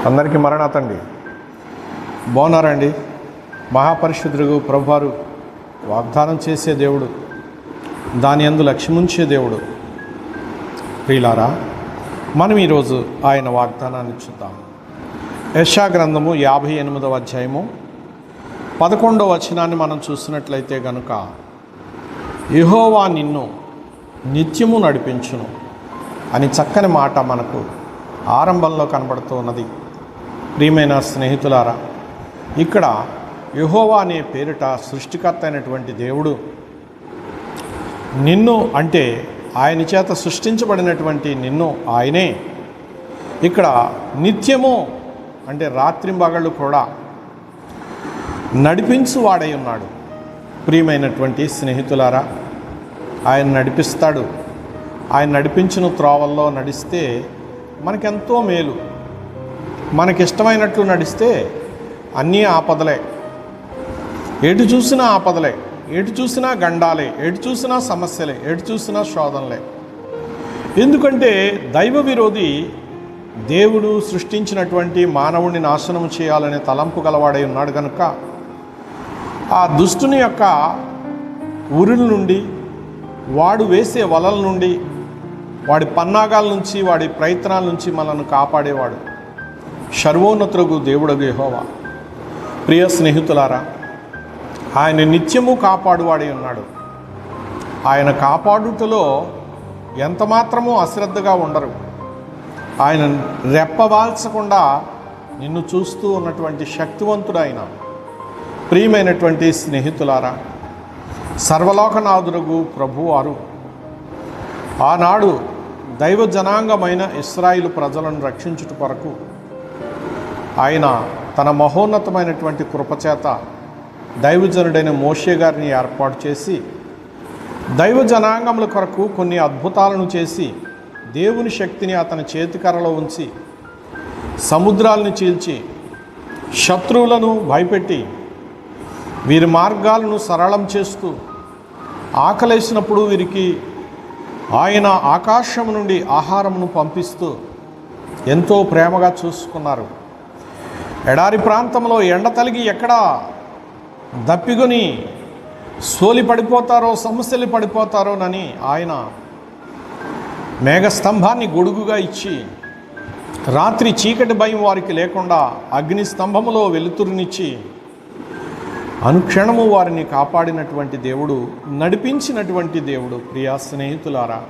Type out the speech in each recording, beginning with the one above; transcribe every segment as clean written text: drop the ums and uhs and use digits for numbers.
అందరికీ మరణాతండి. బాగున్నారండి? మహాపరిశుద్ధుడు ప్రభువారు వాగ్దానం చేసే దేవుడు, దాని యందు లక్ష్యముంచే దేవుడు. ప్రియులారా, మనం ఈరోజు ఆయన వాగ్దానాన్ని చూద్దాం. యెషయా గ్రంథము 58వ అధ్యాయము 11వ వచనాన్ని మనం చూసినట్లయితే గనుక, యెహోవా నిన్ను నిత్యము నడిపించును అని చక్కని మాట మనకు ఆరంభంలో కనబడుతూ ఉన్నది. ప్రియమైన స్నేహితులారా, ఇక్కడ యెహోవా అనే పేరిట సృష్టికర్త అయినటువంటి దేవుడు నిన్ను, అంటే ఆయన చేత సృష్టించబడినటువంటి నిన్ను ఆయనే ఇక్కడ నిత్యము, అంటే రాత్రింబగళ్ళు కూడా నడిపించువాడై ఉన్నాడు. ప్రియమైనటువంటి స్నేహితులారా, ఆయన నడిపిస్తాడు. ఆయన నడిపించిన త్రోవల్లో నడిస్తే మనకెంతో మేలు. మనకిష్టమైనట్లు నడిస్తే అన్నీ ఆపదలే, ఎటు చూసినా ఆపదలే, ఎటు చూసినా గండాలే, ఎటు చూసినా సమస్యలే, ఎటు చూసినా శోధనలే. ఎందుకంటే దైవ విరోధి దేవుడు సృష్టించినటువంటి మానవుడిని నాశనం చేయాలనే తలంపు గలవాడై ఉన్నాడు కనుక, ఆ దుష్టుని యొక్క ఉరుల నుండి, వాడు వేసే వలల నుండి, వాడి పన్నాగాల నుంచి, వాడి ప్రయత్నాల నుంచి మనల్ని కాపాడేవాడు సర్వోన్నతుడు దేవుడగు యెహోవా. ప్రియ స్నేహితులారా, ఆయన నిత్యము కాపాడువాడై ఉన్నాడు. ఆయన కాపాడుటలో ఎంతమాత్రమూ అశ్రద్ధగా ఉండరు. ఆయన రెప్పవాల్చకుండా నిన్ను చూస్తూ ఉన్నటువంటి శక్తివంతుడు ఆయన. ప్రియమైనటువంటి స్నేహితులారా, సర్వలోకనాథుడగు ప్రభువారు ఆనాడు దైవ జనాంగమైన ఇశ్రాయేలు ప్రజలను రక్షించుట కొరకు ఆయన తన మహోన్నతమైనటువంటి కృపచేత దైవజనుడైన మోషే గారిని ఏర్పాటు చేసి, దైవ జనాంగముల కొరకు కొన్ని అద్భుతాలను చేసి, దేవుని శక్తిని అతని చేతికర్రలో ఉంచి, సముద్రాలను చీల్చి, శత్రువులను భయపెట్టి, వీరి మార్గాలను సరళం చేస్తూ, ఆకలేసినప్పుడు వీరికి ఆయన ఆకాశం నుండి ఆహారమును పంపిస్తూ ఎంతో ప్రేమగా చూసుకున్నారు. ఎడారి ప్రాంతంలో ఎండ తలిగి ఎక్కడా దప్పికొని సోలి పడిపోతారో, సమస్యలు పడిపోతారోనని ఆయన మేఘస్తంభాన్ని గొడుగుగా ఇచ్చి, రాత్రి చీకటి భయం వారికి లేకుండా అగ్ని స్తంభములో వెలుతురునిచ్చి అనుక్షణము వారిని కాపాడినటువంటి దేవుడు, నడిపించినటువంటి దేవుడు. ప్రియా స్నేహితులారా,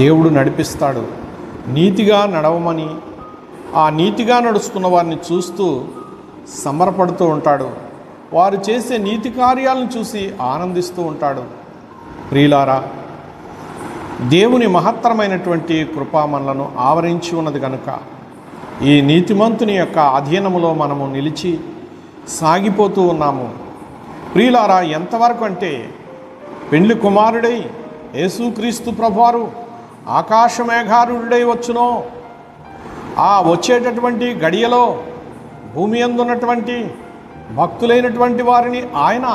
దేవుడు నడిపిస్తాడు. నీతిగా నడవమని, ఆ నీతిగా నడుస్తున్న వారిని చూస్తూ సంబరపడుతూ ఉంటాడు. వారు చేసే నీతి కార్యాలను చూసి ఆనందిస్తూ ఉంటాడు. ప్రియులారా, దేవుని మహత్తరమైనటువంటి కృపా మనలను ఆవరించి ఉన్నది కనుక ఈ నీతిమంతుని యొక్క అధీనములో మనము నిలిచి సాగిపోతూ ఉన్నాము. ప్రియులారా, ఎంతవరకు అంటే పెండ్లి కుమారుడై యేసుక్రీస్తు ప్రభువారు ఆకాశమేఘారుడై వచ్చునో, ఆ వచ్చేటటువంటి గడియలో భూమి యందు ఉన్నటువంటి భక్తులైనటువంటి వారిని ఆయన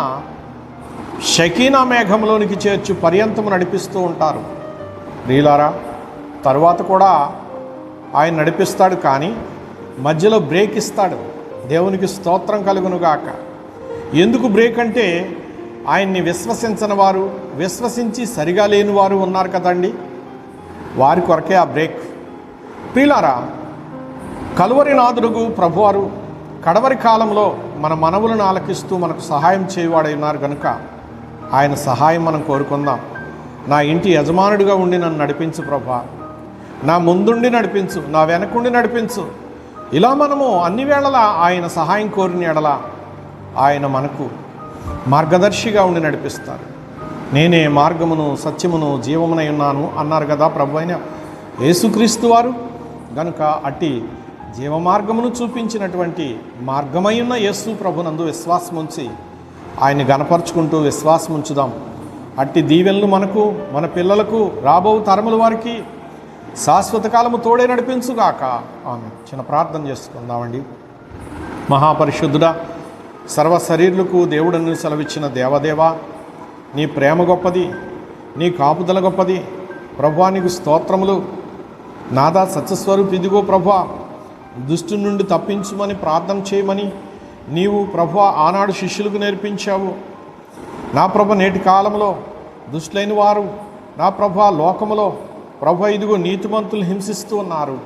షకీనా మేఘంలోనికి చేర్చి పర్యంతము నడిపిస్తూ ఉంటారు. ప్రియులారా, తరువాత కూడా ఆయన నడిపిస్తాడు, కానీ మధ్యలో బ్రేక్ ఇస్తాడు. దేవునికి స్తోత్రం కలుగునుగాక. ఎందుకు బ్రేక్ అంటే, ఆయన్ని విశ్వసించని వారు, విశ్వసించి సరిగా లేని వారు ఉన్నారు కదండి, వారి కొరకే ఆ బ్రేక్. ప్రియులారా, కలువరి నాథుడుగు ప్రభువారు కడవరి కాలంలో మన మనవులను ఆలకిస్తూ మనకు సహాయం చేయవాడై ఉన్నారు కనుక ఆయన సహాయం మనం కోరుకుందాం. నా ఇంటి యజమానుడిగా ఉండి నన్ను నడిపించు ప్రభా, నా ముందుండి నడిపించు, నా వెనకుండి నడిపించు. ఇలా మనము అన్ని వేళలా ఆయన సహాయం కోరిన ఎడల ఆయన మనకు మార్గదర్శిగా ఉండి నడిపిస్తారు. నేనే మార్గమును, సత్యమును, జీవమునై ఉన్నాను అన్నారు కదా ప్రభు అయిన యేసుక్రీస్తు వారు. గనుక అట్టి జీవమార్గమును చూపించినటువంటి మార్గమై ఉన్న యేసు ప్రభునందు విశ్వాసం ఉంచి ఆయన్ని గణపరుచుకుంటూ విశ్వాసం ఉంచుదాం. అట్టి దీవెనలు మనకు, మన పిల్లలకు, రాబో తరముల వారికి శాశ్వత కాలము తోడే నడిపించుగాక. ఆమె చిన్న ప్రార్థన చేసుకుందామండి. మహాపరిశుద్ధుడా, సర్వ శరీరులకు దేవుడని సెలవిచ్చిన దేవదేవా, నీ ప్రేమ గొప్పది, నీ కాపుదల గొప్పది. ప్రభువా నీకు స్తోత్రములు. నాదా సత్యస్వరూపు, ఇదిగో ప్రభువా దుష్టు నుండి తప్పించమని ప్రార్థన చేయమని నీవు ప్రభువా ఆనాడు శిష్యులకు నేర్పించావు. నా ప్రభు నేటి కాలంలో దుష్టులైన వారు నా ప్రభు లోకములో ప్రభు ఇదిగో నీతిమంతులు హింసిస్తూ ఉన్నారు.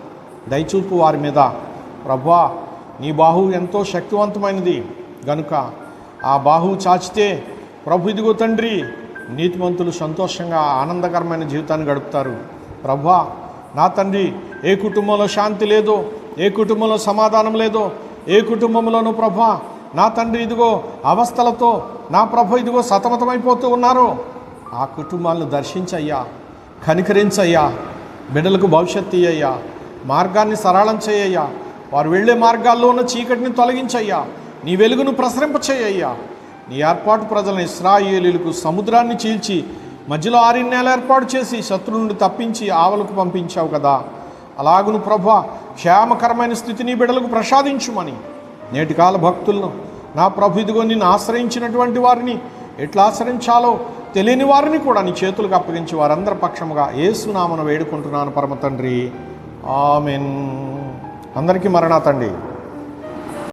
దయచూపు వారి మీద ప్రభువా, నీ బాహువు ఎంతో శక్తివంతమైనది గనుక ఆ బాహువు చాచితే ప్రభు ఇదిగో తండ్రి నీతిమంతులు సంతోషంగా ఆనందకరమైన జీవితాన్ని గడుపుతారు. ప్రభువా నా తండ్రి, ఏ కుటుంబంలో శాంతి లేదో, ఏ కుటుంబంలో సమాధానం లేదో, ఏ కుటుంబంలోనూ ప్రభా నా తండ్రి ఇదిగో అవస్థలతో నా ప్రభు ఇదిగో సతమతమైపోతూ ఉన్నారో ఆ కుటుంబాలను దర్శించయ్యా, కనికరించయ్యా, బిడ్డలకు భవిష్యత్తు ఇయ్యయ్యా, మార్గాన్ని సరళం చేయయ్యా, వారు వెళ్ళే మార్గాల్లో ఉన్న చీకటిని తొలగించయ్యా, నీ వెలుగును ప్రసరింపచేయ్యా. నీ ఏర్పాటు ప్రజలను ఇశ్రాయేలీయులకు సముద్రాన్ని చీల్చి మధ్యలో 6 నెలలు ఏర్పాటు చేసి శత్రువు నుండి తప్పించి ఆవలకు పంపించావు కదా, అలాగును ప్రభా క్షేమకరమైన స్థితిని బిడ్డలకు ప్రసాదించుమని నేటికాల భక్తులను నా ప్రభు ఇదిగో నిన్ను ఆశ్రయించినటువంటి వారిని ఎట్లా ఆశ్రయించాలో తెలియని వారిని కూడా నీ చేతులకు అప్పగించి వారందరి పక్షముగా యేసు నామమున వేడుకుంటున్నాను పరమ తండ్రి, ఆమెన్. అందరికీ మరణాతండి.